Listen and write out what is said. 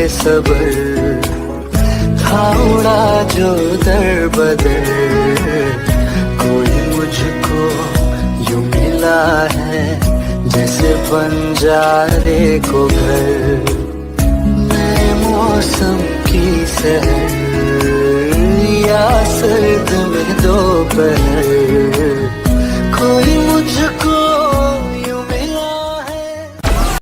सबर था उड़ा जो दर बदर, कोई मुझको यूं मिला है जैसे बंजारे को घर। नए मौसम की सहर या